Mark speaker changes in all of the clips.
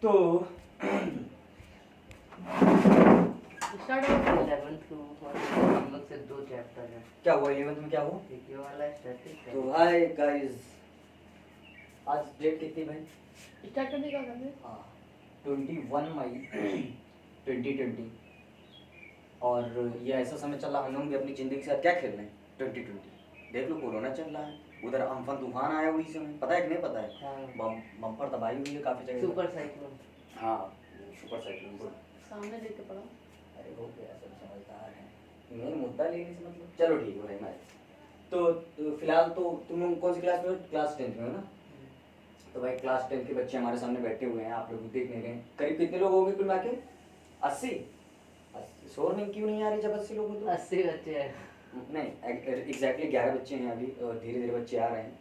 Speaker 1: तो
Speaker 2: स्टार्ट हो 11th to हम लोग से 2 चैप्टर है।
Speaker 1: क्या हुआ 11th में, क्या हुआ?
Speaker 2: ये वाला स्टैटिक है।
Speaker 1: तो हाय गाइस, आज डेट कितनी भाई?
Speaker 3: स्टार्ट करने का करने।
Speaker 1: हाँ 21 मई 2020। और ये ऐसा समय चल रहा, हम लोग भी अपनी ज़िंदगी के साथ क्या खेल रहे हैं 2020। देख लो कोरोना चल रहा है, उधर अम्फन तूफान आया वही समय, पता है कि नहीं पता है?
Speaker 2: हाँ।
Speaker 1: बम्पर तबाही हुई है काफ़ी जगह।
Speaker 2: Super cyclone.
Speaker 1: हाँ सुपर साइक्लोन।
Speaker 3: सामने देख के पढ़ा।
Speaker 1: अरे हो गया, सब समझदार हैं। नहीं मुद्दा लेने से मतलब, चलो ठीक है भाई। मैं तो फिलहाल तो तुम लोग कौन सी क्लास में हो? क्लास 10 में हो ना? तो भाई क्लास 10 के बच्चे हमारे सामने बैठे हुए हैं, आप लोग देख नहीं रहे हैं। करीब कितने लोग होंगे कुल मिला के? 80। शोर नहीं क्यों नहीं आ रही जब 80 लोग हो तो?
Speaker 2: 80 बच्चे हैं।
Speaker 1: नहीं एग्जैक्टली 11 बच्चे हैं अभी, और धीरे धीरे बच्चे आ रहे हैं।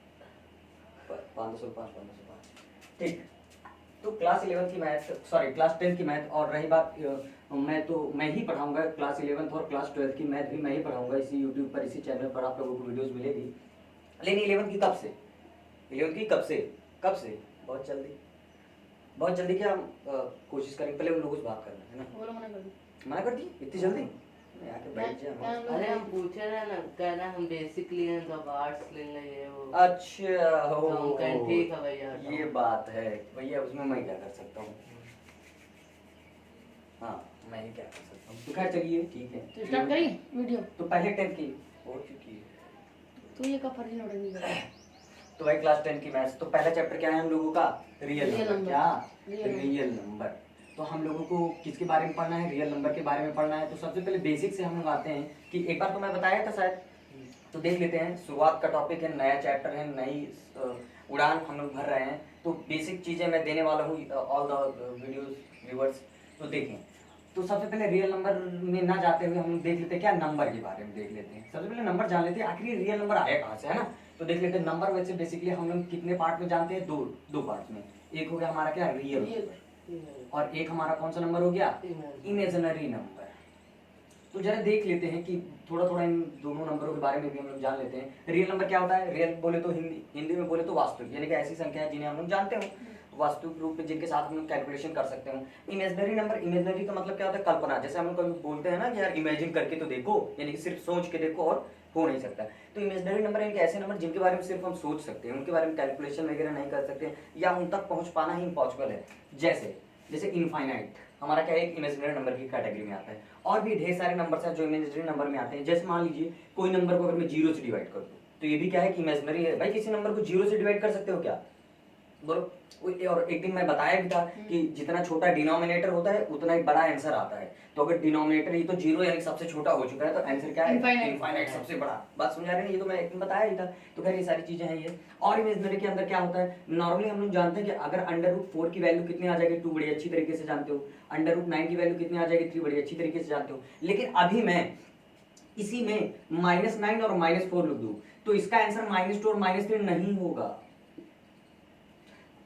Speaker 1: 505 ठीक। तो क्लास 11 की मैथ, सॉरी क्लास 10 की मैथ। और रही बात, मैं ही पढ़ाऊंगा क्लास 11 और क्लास 12 की मैथ भी मैं ही पढ़ाऊंगा इसी यूट्यूब पर, इसी चैनल पर आप लोगों को वीडियोस मिलेगी। लेकिन 11 की कब से? 11 की कब से? बहुत जल्दी क्या हम कोशिश करेंगे। पहले उन लोगों से बात करना है ना।
Speaker 3: वो लोग मना कर दी।
Speaker 1: मना कर दी इतनी जल्दी? मैं आके बैठ जाए।
Speaker 2: अरे हम पूछे रहे ना, कहना हम बेसिक लिए हैं तो अब आर्ट्स लेंगे ये वो।
Speaker 1: अच्छा हो,
Speaker 2: तो हम कहें ठीक है भैया।
Speaker 1: ये बात है भैया, उसमें मैं क्या कर सकता हूँ? हाँ मैं ही क्या कर सकता हूँ। तो खैर चलिए ठीक है।
Speaker 3: तो स्टार्ट करिए वीडियो।
Speaker 1: तो पहले 10 की हो चुकी है।
Speaker 3: तो ये का फर्जी नोटिंग कर।
Speaker 1: तो भाई क्लास 10 की मैथ्स, तो पहला चैप्टर क्या है हम लोगों का? Real
Speaker 3: Real
Speaker 1: number.
Speaker 3: number।
Speaker 1: क्या? Real number. तो हम लोगों को किसके बारे में पढ़ना है? रियल नंबर के बारे में पढ़ना है। तो सबसे पहले बेसिक से हम लोग आते हैं कि एक बार तो मैं बताया था शायद, तो देख लेते हैं। शुरुआत का टॉपिक है, नया चैप्टर है, नई उड़ान हम लोग भर रहे हैं। तो बेसिक चीज़ें मैं देने वाला हूँ ऑल द वीडियोस व्यूअर्स। तो देखें, तो सबसे पहले रियल नंबर में ना जाते हुए हम लोग देख लेते हैं क्या, नंबर के बारे में देख लेते हैं। सबसे पहले नंबर जान लेते हैं, आखिर रियल नंबर आया कहाँ से, है ना। तो देख लेते हैं नंबर। वैसे बेसिकली हम लोग कितने पार्ट में जानते हैं? दो पार्ट में। एक हो गया हमारा क्या, रियल नंबर, और एक हमारा कौन सा नंबर हो गया? Imaginary number. तो जरा देख लेते हैं कि थोड़ा थोड़ा इन दोनों नंबरों के बारे में भी हम लोग जान लेते हैं। रियल नंबर क्या होता है? रियल बोले तो हिंदी में बोले तो वास्तविक, यानी कि ऐसी संख्या है जिन्हें हम लोग जानते हो वास्तविक रूप में, जिनके साथ हम लोग कैलकुलेशन कर सकते हो। इमेजिनरी नंबर, इमेजिनरी का मतलब क्या होता है? कल्पना। जैसे हम लोग कभी बोलते हैं ना कि यार इमेजिन करके तो देखो, यानी कि सिर्फ सोच के देखो और हो नहीं सकता। तो इमेजिनरी नंबर यानी कि ऐसे नंबर जिनके बारे में सिर्फ हम सोच सकते हैं, उनके बारे में कैलकुलेशन वगैरह नहीं कर सकते, या उन तक पहुंच पाना ही इम्पॉसिबल है। जैसे इनफाइनाइट हमारा क्या है, एक इमेजिनरी नंबर की कैटेगरी में आता है। और भी ढेर सारे नंबर्स हैं जो इमेजिनरी नंबर में आते हैं। जैसे मान लीजिए कोई नंबर को अगर मैं 0 से डिवाइड कर दूं, तो ये भी क्या है कि इमेजिनरी है। भाई किसी नंबर को 0 से डिवाइड कर सकते हो क्या? बोलो। और एक दिन मैं बताया भी था कि जितना छोटा डिनोमिनेटर होता है उतना ही बड़ा आंसर आता है। तो अगर डिनोमिनेटर ये तो 0 यानी सबसे छोटा हो चुका है, तो आंसर क्या है? इनफाइनाइट, सबसे बड़ा। बात समझ आ रही है? ये तो मैं एक दिन बताया ही था। तो खैर ये सारी चीजें हैं ये। और इमेजिनरी के अंदर क्या होता है, नॉर्मली हम लोग जानते हैं कि अगर √4 की वैल्यू कितनी आ जाएगी, 2 बड़ी अच्छी तरीके से जानते हो। √9 की वैल्यू कितनी आ जाएगी, 3 बड़ी अच्छी तरीके से जानते हो। लेकिन अभी मैं इसी में -9 और -4 लिख दूं, तो इसका आंसर -2 और -3 नहीं होगा।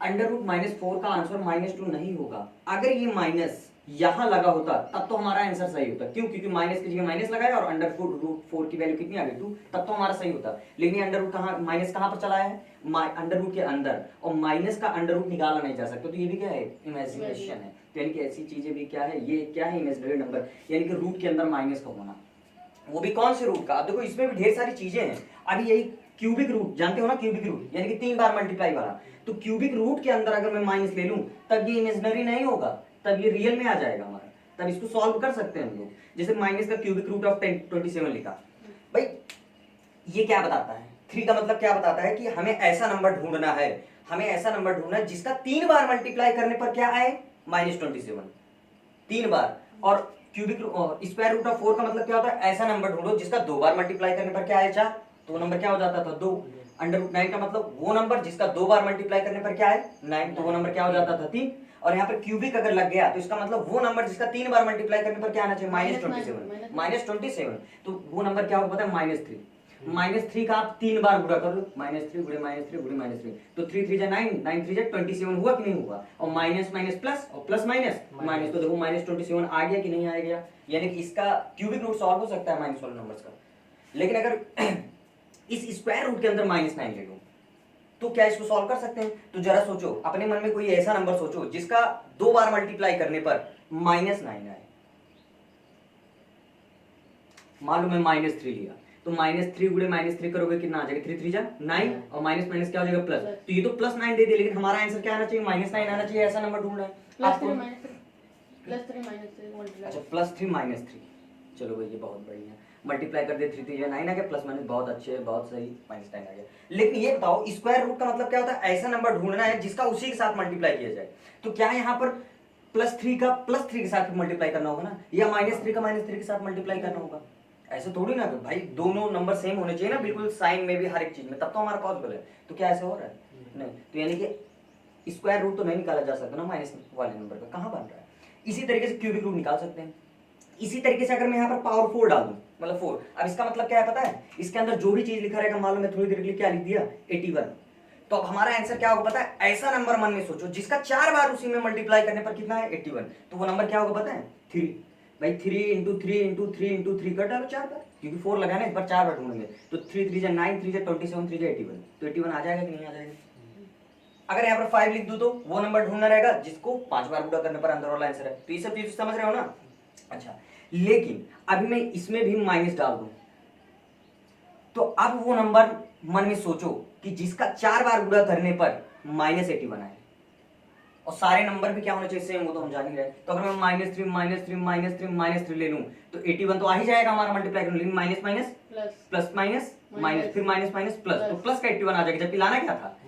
Speaker 1: √-4 का आंसर -2 नहीं होगा। अगर ये माइनस यहां लगा होता तब तो हमारा आंसर सही होता। क्यों? क्योंकि माइनस की जगह माइनस लगाया और √4 की वैल्यू कितनी आ गई, 2, तब तो हमारा सही होता। लेकिन अंडर कहां, माइनस कहां पर चला है? अंडर के अंदर, और माइनस का अंडर निकाला नहीं जा सकता। तो ये भी क्या है? इमेजिनेशन है। तो यानी कि ऐसी चीजें भी क्या है, ये क्या है? इमेजिनरी नंबर, यानी कि रूट के अंदर माइनस का होना। वो भी कौन से रूट का? अब देखो इसमें भी ढेर सारी चीजें हैं। अभी यही क्यूबिक रूट जानते हो ना, क्यूबिक रूट यानी कि 3 बार मल्टीप्लाई वाला। तो क्यूबिक रूट के अंदर अगर मैं माइनस ले लूं, तब ये इमेजिनरी नहीं होगा, तब ये रियल में आ जाएगा हमारा। तब इसको सॉल्व कर सकते हैं हम लोग। जैसे माइनस का क्यूबिक रूट ऑफ 27 लिखा। भाई ये क्या बताता है? 3 का मतलब क्या बताता है कि हमें ऐसा नंबर ढूंढना है, हमें ऐसा नंबर ढूंढना है जिसका 3 बार मल्टीप्लाई करने पर क्या आए? -27, 3 बार। और क्यूबिक स्क्वायर रूट ऑफ 4 का मतलब क्या होता है? ऐसा नंबर ढूंढो जिसका 2 बार मल्टीप्लाई करने पर क्या आए? 4। तो वो नंबर क्या हो जाता था? 2। √9 का मतलब वो नंबर जिसका 2 बार मल्टीप्लाई करने पर क्या है? 9। तो वो नंबर क्या हो जाता था? 3। और यहाँ पर क्यूबिक अगर लग गया तो इसका मतलब वो नंबर जिसका 3 बार मल्टीप्लाई करने पर क्या आना चाहिए? -27। तो वो नंबर क्या होगा पता है? -3। -3 का आप 3 बार गुणा कर लो, -3 गुणे -3 गुणे -3, तो 3 3 जा 9, 9 3 जा 27 हुआ कि नहीं हुआ? और माइनस माइनस प्लस और प्लस माइनस माइनस, तो देखो -27 आ गया कि नहीं आ गया? यानी कि इसका क्यूबिक रूट सॉल्व हो सकता है माइनस वाले नंबर्स का। लेकिन अगर इस स्क्वायर रूट के अंदर -9 ले लो, तो क्या इसको सॉल्व कर सकते हैं? तो जरा सोचो, अपने मन में कोई ऐसा नंबर सोचो जिसका 2 बार मल्टीप्लाई करने पर -9 आए। मालूम है -3 लिया तो -3 गुणे -3 करोगे कितना आ जाएगा? 3 3 जा 9 और माइनस माइनस क्या हो जाएगा? प्लस। तो ये तो +9 दे दिया, लेकिन हमारा आंसर क्या आना चाहिए? -9 आना चाहिए। ऐसा नंबर ढूंढना है आपको।
Speaker 3: +3 -3 मल्टीप्लाई।
Speaker 1: अच्छा +3 -3, चलो भाई ये बहुत बढ़िया। मल्टीप्लाई कर दे 3 3 9 आ गया, प्लस माइनस बहुत अच्छे है, बहुत सही, -9 आ गया। लेकिन ये बताओ स्क्वायर रूट का मतलब क्या होता है? ऐसा नंबर ढूंढना है जिसका उसी के साथ मल्टीप्लाई किया जाए। तो क्या यहाँ पर +3 का +3 के साथ मल्टीप्लाई करना होगा ना, या -3 का -3 के साथ मल्टीप्लाई करना होगा? ऐसे थोड़ी ना भाई, दोनों नंबर सेम होने चाहिए ना, बिल्कुल साइन में भी, हर एक चीज में, तब तो हमारा पॉसिबल है। तो क्या ऐसा हो रहा है? नहीं। तो यानी कि स्क्वायर रूट तो नहीं निकाला जा सकता ना माइनस वाले नंबर का, कहाँ बन रहा है? इसी तरीके से क्यूबिक रूट निकाल सकते हैं। इसी तरीके से अगर मैं यहाँ पर पावर 4 डाल दूं, मतलब 4, अब इसका मतलब क्या है पता है? इसके अंदर जो भी चीज लिखा रहेगा, मान लो मैं थोड़ी देर के लिए क्या लिख दिया 81, तो अब हमारा आंसर क्या होगा पता है? ऐसा नंबर मन में सोचो जिसका 4 बार उसी में मल्टीप्लाई करने पर कितना है? 81। तो वो नंबर क्या होगा पता है? 3। भाई 3 × 3 × 3 × 3 कर डालो 4 बार, क्योंकि 4 लगाना, इस बार 4 बार ढूंढेंगे। तो 3 3 9, 3 27, 3 81, तो 81 आ जाएगा कि नहीं आ जाएगा? अगर यहाँ पर 5 लिख दूं तो वो नंबर ढूंढना रहेगा जिसको 5 बार गुणा करने पर अंदर वाला आंसर है। तो ये सब चीज समझ रहे हो ना? अच्छा, लेकिन अभी मैं इसमें भी माइनस डाल दूं, तो अब वो नंबर मन में सोचो कि जिसका 4 बार गुणा करने पर -81 आए, और सारे नंबर भी क्या होने चाहिए? सेम, वो तो हम जान ही रहे। तो अगर मैं -3 -3 -3 -3 ले लूं तो 81 तो आ ही जाएगा हमारा मल्टीप्लाई करने, लेकिन minus minus plus minus minus, फिर माइनस माइनस प्लस, तो प्लस का 81 आ जाएगा, जबकि लाना क्या था?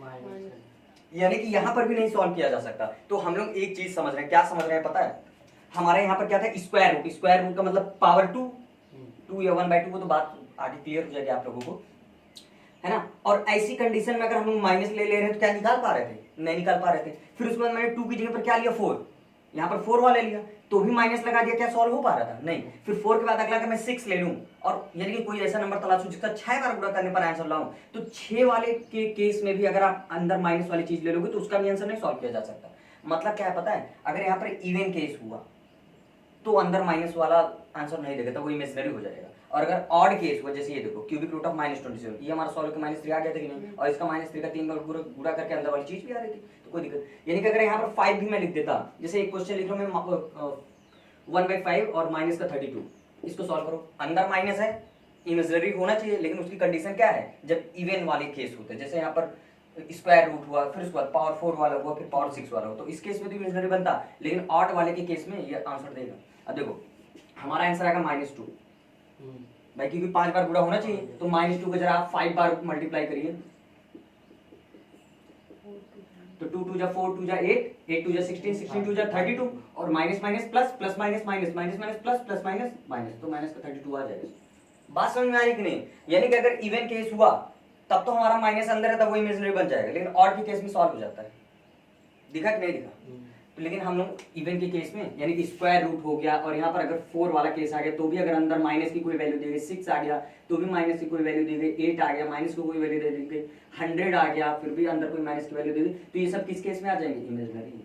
Speaker 1: यानी कि यहां पर भी नहीं सॉल्व किया जा सकता। तो हम लोग एक चीज समझ रहे हैं, क्या समझ रहे हैं पता है? हमारे यहाँ पर क्या था? Square root. स्क्वायर रूट का मतलब पावर 2 या 1/2, वो तो बात आगे क्लियर हो जाएगी आप लोगों को, है ना? और ऐसी कंडीशन में अगर हम लोग माइनस ले रहे हैं तो क्या निकाल पा रहे थे? नहीं निकाल पा रहे थे। फिर उसके बाद मैंने 2 की जगह पर क्या लिया? 4। यहाँ पर 4 वाले लिया तो भी माइनस लगा दिया, क्या सॉल्व हो पा रहा था? नहीं। फिर 4 के बाद अगला मैं 6 ले लूं, और यानी कि कोई ऐसा नंबर तलाशूं जिसका 6 बार गुणा करने पर आंसर लाऊं, तो 6 वाले के केस में भी अगर आप अंदर माइनस वाली चीज ले लोगे तो उसका भी आंसर नहीं सॉल्व किया जा सकता। मतलब क्या है पता है? अगर यहाँ पर इवन केस हुआ तो अंदर माइनस वाला आंसर नहीं देगा, तो वो इमेजिनरी हो जाएगा। और अगर ऑड केस हुआ, जैसे ये देखो क्यूबिक रूट ऑफ -27, ये हमारा सॉल्व के -3 आ गया था कि नहीं? और इसका -3 का 3 बार गुणा करके अंदर वाली चीज भी आ रही थी, तो कोई दिक्कत। यानी कि अगर यहाँ पर 5 भी मैं लिख देता, जैसे एक क्वेश्चन लिख रहा हूं मैं 1/5 और -32, इसको सॉल्व करो, अंदर माइनस है, इमेजिनरी होना चाहिए, लेकिन उसकी कंडीशन क्या है? जब इवन वाले केस होते हैं, जैसे यहाँ पर स्क्वायर रूट हुआ, फिर उसके बाद पावर 4 वाला हुआ, फिर पावर 6 वाला हुआ, तो इस केस में तो इमेजिनरी बनता, लेकिन ऑड वाले के केस में ये आंसर देगा। अब देखो हमारा आंसर आएगा -2 भाई, क्योंकि 5 बार गुणा होना चाहिए, तो -2 का जरा आप 5 बार मल्टीप्लाई करिए, तो 2 2 जा 4, 2 जा 8, 8 2 जा 16, 16 2 जा 32, और minus minus plus, plus minus minus, minus minus plus, plus minus minus, तो माइनस का 32 आ जाएगा। बात समझ में आई कि नहीं? यानी कि अगर इवन केस हुआ तब तो हमारा माइनस अंदर है, तब वो इमेजिनरी बन जाएगा, लेकिन ऑड के केस में सॉल्व हो जाता है। दिखा कि नहीं दिखा? लेकिन हम लोग इवन के केस में, यानी कि स्क्वायर रूट हो गया, और यहाँ पर अगर 4 वाला केस आ गया तो भी अगर अंदर माइनस की कोई वैल्यू दी गई, 6 आ गया तो भी माइनस की कोई वैल्यू दी गई, 8 आ गया माइनस की कोई वैल्यू दे दी गई, 100 आ गया फिर भी अंदर कोई माइनस की वैल्यू दे दी, तो ये सब किस केस में आ जाएंगे? इमेजिनरी।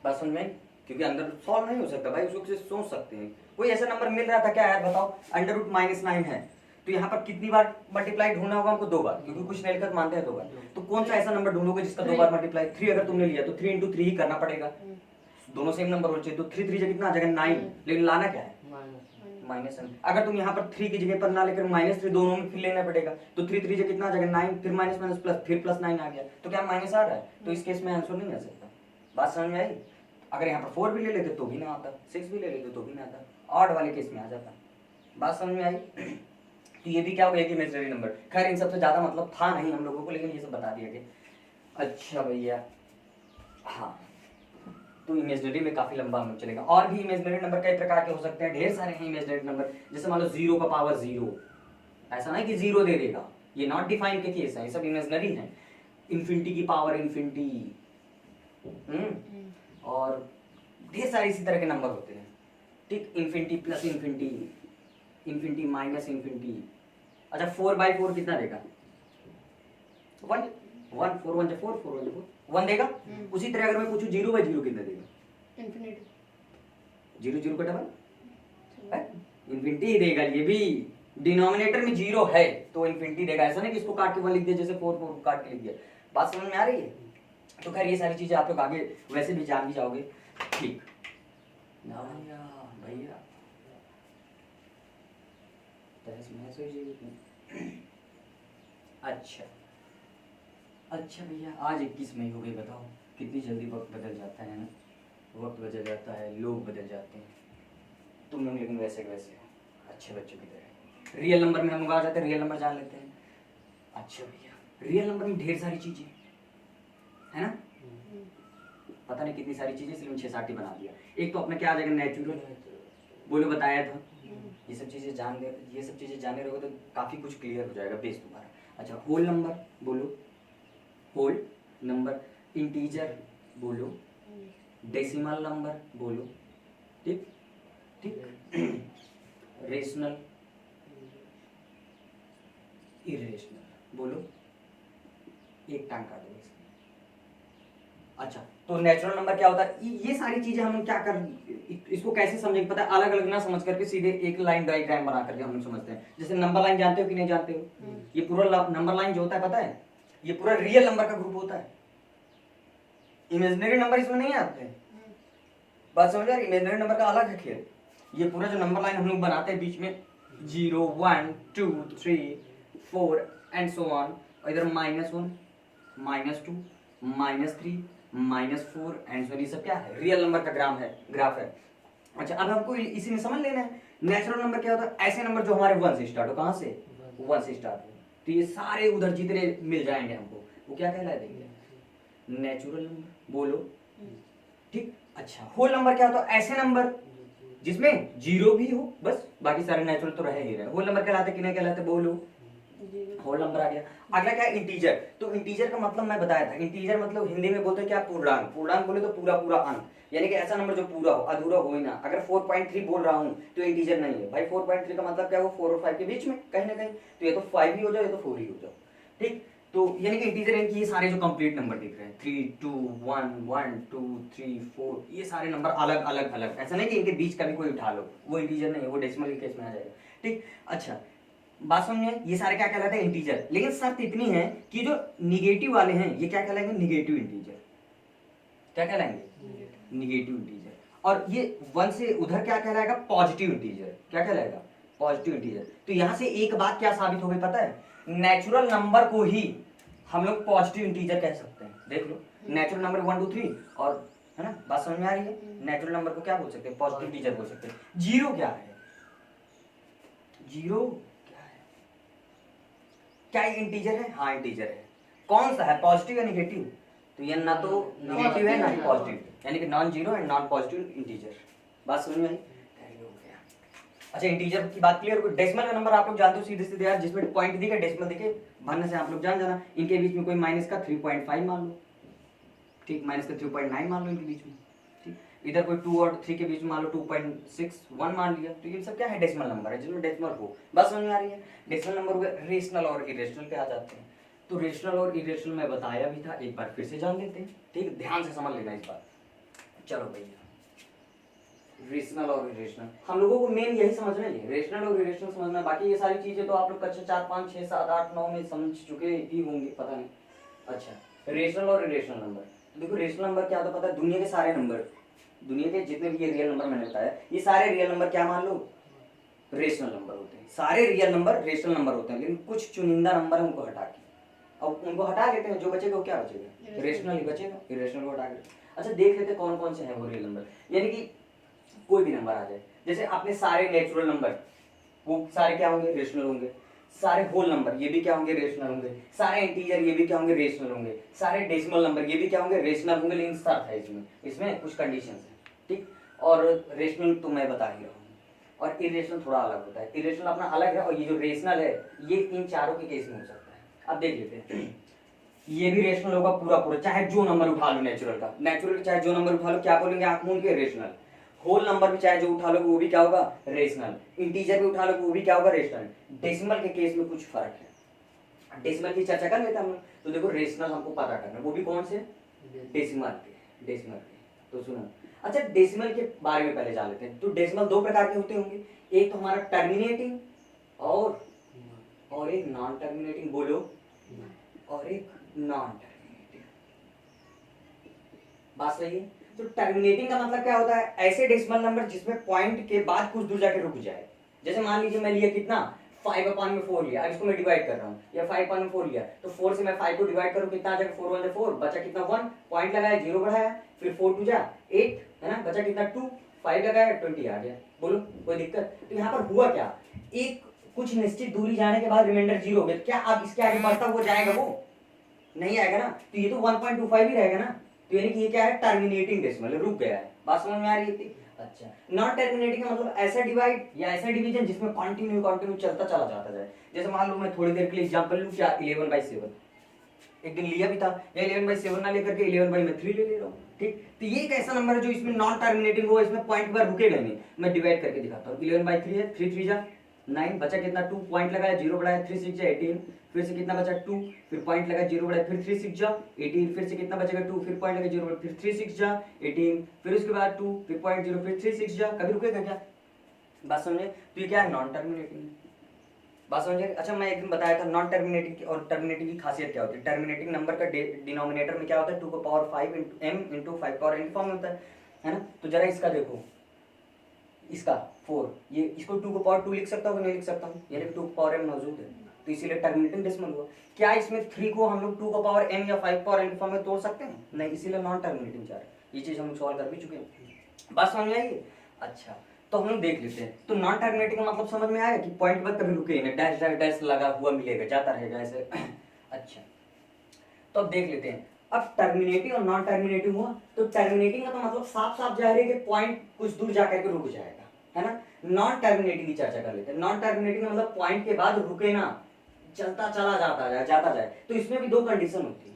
Speaker 1: बात समझ में? क्योंकि अंदर सॉल्व नहीं हो सकता भाई, उसको सोच सकते हैं। कोई ऐसा नंबर मिल रहा था क्या यार बताओ? √-9 है, तो यहाँ पर कितनी बार मल्टीप्लाई ढूंढना होगा हमको? 2 बार, क्योंकि कुछ नहीं लिखा मानते हैं 2 बार। तो कौन सा ऐसा नंबर ढूंढोगे जिसका 2 बार मल्टीप्लाई? 3 अगर तुमने लिया तो 3 × 3 ही करना पड़ेगा, दोनों सेम नंबर होने चाहिए, तो 3 3 कितना आ जाएगा? 9, लेकिन लाना क्या है? माइनस। अगर तुम यहाँ पर 3 की जगह पर ना लेकर -3 दोनों में फिर लेना पड़ेगा, तो 3 3 कितना आ जाएगा? 9, फिर माइनस माइनस प्लस, फिर +9 आ गया, तो क्या माइनस आ रहा है? तो इस केस में आंसर नहीं आ सकता। बात समझ में आई? अगर यहाँ पर 4 भी ले लेते तो भी ना आता, 6 भी ले लेते तो भी ना आता, ऑड वाले केस में आ जाता। बात समझ में आई? तो ये भी क्या हो गया कि इमेजिनरी नंबर। खैर इन सबसे ज्यादा मतलब था नहीं हम लोगों को, लेकिन ये सब बता दिया गया। अच्छा भैया, हाँ, तो इमेजिनरी में काफी लंबा हम चलेगा। और भी इमेजिनरी नंबर कई प्रकार के हो सकते हैं, ढेर सारे हैं इमेजिनरी नंबर। जैसे मान लो 0 का पावर 0, ऐसा नहीं कि 0 दे देगा, ये नॉट डिफाइंड के केस है, ये सब इमेजिनरी है। इन्फिनिटी की पावर इन्फिनिटी, और ढेर सारे इसी तरह के नंबर होते हैं, ठीक। Infinity plus infinity, infinity minus infinity. अच्छा 4/4 कितना देगा? 1 1 4 1 4 4 1 4 1 देगा। उसी तरह अगर मैं पूछूं 0/0 कितना देगा?
Speaker 3: इन्फिनिटी।
Speaker 1: 0 0 का डबल इन्फिनिटी ही देगा ये भी, डिनोमिनेटर में 0 है तो इन्फिनिटी देगा, ऐसा नहीं कि इसको काट के 1 लिख दिया, जैसे 4 4 काट के लिख दिया। बात समझ में आ रही है? तो खैर ये सारी चीजें आप लोग आगे वैसे भी जान ही जाओगे। ठीक ना भैया भैया अच्छा अच्छा भैया, आज 21 मई हो गई, बताओ कितनी जल्दी वक्त बदल जाता है ना। वक्त बदल जाता है, लोग बदल जाते हैं, तुम लोग लेकिन वैसे के वैसे हो, अच्छे बच्चों की तरह। रियल नंबर में हम लोग आ जाते हैं, रियल नंबर जान लेते हैं। अच्छा भैया, रियल नंबर में ढेर सारी चीजें है ना, पता नहीं कितनी सारी चीजें, इसलिए 6-7 ही बना दिया। एक तो अपना क्या आ जाएगा, नेचुरल, बोलो बताया था। ये सब चीजें जाने रहोगे तो काफी कुछ क्लियर हो जाएगा बेस तुम्हारा। अच्छा, होल नंबर बोलो, होल नंबर, इंटीजर बोलो, डेसिमल नंबर बोलो, ठीक ठीक, रेशनल, इरेशनल बोलो, एक टांग काटो इसमें। अच्छा, तो नेचुरल नंबर क्या होता है, ये सारी चीजें हम लोग क्या कर, इसको कैसे समझेंगे पता है, अलग अलग ना समझ करके सीधे एक लाइन डायग्राम बना करके हम लोग समझते हैं। जैसे नंबर लाइन जानते हो कि नहीं जानते हो, ये पूरा नंबर लाइन जो होता है पता है, ये पूरा रियल नंबर का ग्रुप होता है, इमेजिनरी नंबर इसमें नहीं आते हैं। बात समझ रहे, इमेजिनरी नंबर का अलग है खेल। ये पूरा जो नंबर लाइन हम लोग बनाते हैं बीच में 0 1 2 3 4 एंड सो ऑन, और इधर -1 -2 -3 -4 एंड सो, ये सब क्या है, रियल नंबर का ग्राफ है। अच्छा, अब हमको इसी में समझ लेना है नेचुरल नंबर क्या होता है, ऐसे नंबर जो हमारे 1 से स्टार्ट हो, कहाँ से 1 से स्टार्ट हो, तो ये सारे उधर जितने मिल जाएंगे हमको, वो क्या कहलाए देंगे, नेचुरल नंबर बोलो, ठीक। अच्छा, होल नंबर क्या होता है, ऐसे नंबर जिसमें 0 भी हो, बस बाकी सारे नेचुरल तो रहे ही रहे, होल नंबर कहलाते कि नहीं कहलाते, बोलो होल नंबर आ गया। अगला क्या है, इंटीजर। तो इंटीजर का मतलब मैं बताया था, इंटीजर मतलब हिंदी में बोलते हैं क्या, पूर्णांक। पूर्णांक बोले तो पूरा पूरा अंक, यानी कि ऐसा नंबर जो पूरा हो, अधूरा हो ही ना। अगर 4.3 बोल रहा हूँ तो इंटीजर नहीं है भाई, 4.3 का मतलब क्या हो, 4 और 5 के बीच में कहीं ना कहीं, तो ये तो 5 ही हो जाओ, ये तो 4 ही हो जाओ, ठीक। तो यानी कि इंटीजर, यानी कि ये सारे जो कंप्लीट नंबर दिख रहे हैं 3 2 1 1 2 3 4, ये सारे नंबर अलग अलग अलग, ऐसा नहीं कि इनके बीच का भी कोई उठा लो, वो इंटीजर नहीं है, वो डेसिमल के केस में आ जाएगा, ठीक। अच्छा, बात समझिए, ये सारे क्या कहलाते हैं, इंटीजर। लेकिन शर्त इतनी है कि जो निगेटिव वाले हैं ये क्या कहलाएंगे, निगेटिव इंटीजर। क्या कहलाएंगे, निगेटिव इंटीजर। और ये 1 से उधर क्या कहलाएगा, पॉजिटिव इंटीजर। क्या कहलाएगा, पॉजिटिव इंटीजर। तो यहां से एक बात क्या साबित हो गई पता है, नेचुरल नंबर को ही हम लोग पॉजिटिव इंटीजर कह सकते हैं। देख लो, नेचुरल नंबर 1 2 3, और है ना, बात समझ में आ रही है, नेचुरल नंबर को क्या बोल सकते हैं, पॉजिटिव इंटीजर बोल सकते हैं। जीरो क्या है, जीरो क्या इंटीजर है, हाँ इंटीजर है। कौन सा है, पॉजिटिव या निगेटिव, तो ये ना तो निगेटिव है ना ही पॉजिटिव, यानी कि non zero and non positive integer. बात समझ में आई, अच्छा इंटीजर की बात क्लियर। डेसिमल का नंबर आप लोग जानते हो सीधे सीधे यार, जिसमें पॉइंट दिखे डेसिमल दिखे भरने से आप लोग जान जाना। इनके बीच में कोई माइनस का 3.5 मान लो, ठीक, माइनस का 3.9 मान लो इनके बीच में, ठीक। इधर कोई 2 और 3 के बीच में मान लो 2.61 मान लिया, तो ये सब क्या है, डेसिमल नंबर है जिसमें डेसिमल हो। बस समझ में आ रही है, डेसिमल नंबर हो गया। रेशनल और इरेशनल पे आ जाते हैं। तो रेशनल और इरेशनल मैं बताया भी था, एक बार फिर से जान लेते हैं, ठीक, ध्यान से समझ लेना इस बार। चलो भैया, रेशनल और इरेशनल हम लोगों को मेन यही समझना है, रेशनल और इरेशनल समझना। बाकी ये सारी चीजें तो आप लोग कक्षा 4 5 6 7 8 9 में समझ चुके ही होंगे, पता नहीं। अच्छा, रेशनल और इरेशनल नंबर, तो देखो रेशनल नंबर क्या होता है पता है, दुनिया के सारे नंबर, दुनिया के जितने भी ये रियल नंबर मैंने बताया, ये सारे रियल नंबर क्या मान लो, रेशनल नंबर होते हैं। सारे रियल नंबर रेशनल नंबर होते हैं, लेकिन कुछ चुनिंदा नंबर है उनको हटा के, अब उनको हटा लेते हैं, जो बचेगा वो क्या बचेगा, रेशनल ही बचेगा, इरेशनल को हटा के। अच्छा, देख लेते हैं कौन कौन से हैं वो रियल नंबर। यानी कि कोई भी नंबर आ जाए, जैसे आपने सारे नेचुरल नंबर, वो सारे क्या होंगे, रेशनल होंगे। सारे होल नंबर ये भी क्या होंगे, रेशनल होंगे। सारे इंटीजर ये भी क्या होंगे, रेशनल होंगे। सारे डेसिमल नंबर ये भी क्या होंगे, रेशनल होंगे। लेकिन शर्त है इसमें कुछ कंडीशंस है, ठीक। और रेशनल तो मैं बता ही रहा हूँ, और इरेशनल थोड़ा अलग होता है। इरेशनल अपना अलग है, और ये जो रेशनल है ये इन चारों के केस में हो सकता है। अब देख लेते हैं, ये भी रेशनल होगा पूरा पूरा, चाहे जो नंबर उठा लो नेचुरल का, नेचुरल चाहे जो नंबर उठा लो, क्या बोलेंगे आंख मूंद के, रेशनल। होल नंबर भी चाहे जो उठा लो वो भी क्या होगा, रेशनल। इंटीजर भी उठा लो वो भी क्या होगा, रेशनल। डेसिमल के केस में कुछ फर्क है, डेसिमल की चर्चा कर लेते हैं हम लोग। तो देखो रेशनल हमको पता करना है, वो भी कौन से, डेसिमल के। तो सुनो, अच्छा डेसिमल के बारे में पहले जान लेते हैं। तो डेसिमल दो प्रकार के होते होंगे, एक तो हमारा टर्मिनेटिंग और एक नॉन टर्मिनेटिंग, बोलो, और एक नॉन टर्मिनेटिंग। बात सही है। तो टर्मिनेटिंग का मतलब क्या होता है, ऐसे डेसिमल नंबर जिसमें पॉइंट के बाद कुछ दूर जाके रुक जाए। जैसे मान लीजिए मैं लिया कितना 5/4 लिया, अब इसको मैं डिवाइड कर रहा हूँ, या 5/4 लिया, तो 4 से मैं 5 को डिवाइड करूँ, कितना आ जाएगा, 4 1 4, बचा कितना 1, पॉइंट लगाया 0 बढ़ाया, फिर 4 2 जा 8 है ना, बचा कितना 2, 5 लगाया 20 आ गया। बोलो कोई दिक्कत। तो यहाँ पर हुआ क्या, एक कुछ निश्चित दूरी जाने के बाद रिमाइंडर 0 हो गया, क्या अब इसके आगे बढ़ता हुआ जाएगा, वो नहीं आएगा ना, तो ये तो 1.25 ही रहेगा ना। तो यानी कि ये क्या है, टर्मिनेटिंग डेसिमल, रुक गया है। बात समझ में आ रही है। अच्छा, नॉन टर्मिनेटिंग का मतलब ऐसा डिवाइड या ऐसा डिवीजन जिसमें कंटिन्यू चलता चला जाता जाए। जैसे मान लो मैं थोड़ी देर के लिए एग्जांपल लूं, क्या 11/7 एक दिन लिया भी था, या 11/7 ना लेकर के 11/3 ले ले रहा हूँ, ठीक। तो ये एक ऐसा नंबर है जो इसमें नॉन टर्मिनेटिंग हो, इसमें पॉइंट पर रुकेगा नहीं। मैं डिवाइड करके दिखाता हूँ, 11/3 है, 3 3 जा 9, बचा कितना 2, पॉइंट लगाया 0 बढ़ाया 3 6 जा 18, फिर से कितना बचा 2, फिर पॉइंट लगा 0 बढ़ाया, फिर 3 6 जा 18, फिर से कितना बचेगा 2, फिर पॉइंट लगा 0 बढ़ाया, फिर 3 6 जा 18, फिर उसके बाद 2, फिर पॉइंट 0, फिर 3 6 जा, कभी रुकेगा क्या। बात समझे। तो ये क्या है, नॉन टर्मिनेटिंग। बात समझे। अच्छा, मैं एक दिन बताया था नॉन टर्मिनेटिंग और टर्मिनेटिंग की खासियत क्या होती है। टर्मिनेटिंग नंबर का डिनोमिनेटर में क्या होता है, 2^5 m × 5n फॉर्म होता है ना। तो जरा इसका देखो, इसका 4, ये इसको 2^2 लिख सकता हूँ, नहीं लिख सकता हूँ, यानी 2m मौजूद है, तो इसीलिए टर्मिनेटिंग डेसिमल हुआ। क्या इसमें 3 को हम लोग 2^m या 5n फॉर्म में तोड़ सकते हैं, नहीं, इसीलिए नॉन टर्मिनेटिंग जा रहा है। ये चीज हम लोग सॉल्व कर भी चुके हैं। बात समझ में आई। अच्छा, तो हम लोग देख लेते हैं। तो नॉन टर्मिनेटिंग का मतलब समझ में आया कि पॉइंट पर कभी रुके नहीं, डैश डैश डैश लगा हुआ मिलेगा, जाता रहेगा ऐसे। अच्छा, तो अब देख लेते हैं। अब टर्मिनेटिंग और नॉन टर्मिनेटिंग हुआ, तो टर्मिनेटिंग का तो मतलब साफ साफ जाहिर है कि पॉइंट कुछ दूर जाकर के रुक जाएगा, है ना। नॉन टर्मिनेटिंग की चर्चा कर लेते हैं। नॉन टर्मिनेटिंग का मतलब पॉइंट के बाद रुके ना, चलता चला जाता जाए। तो इसमें भी दो कंडीशन होती है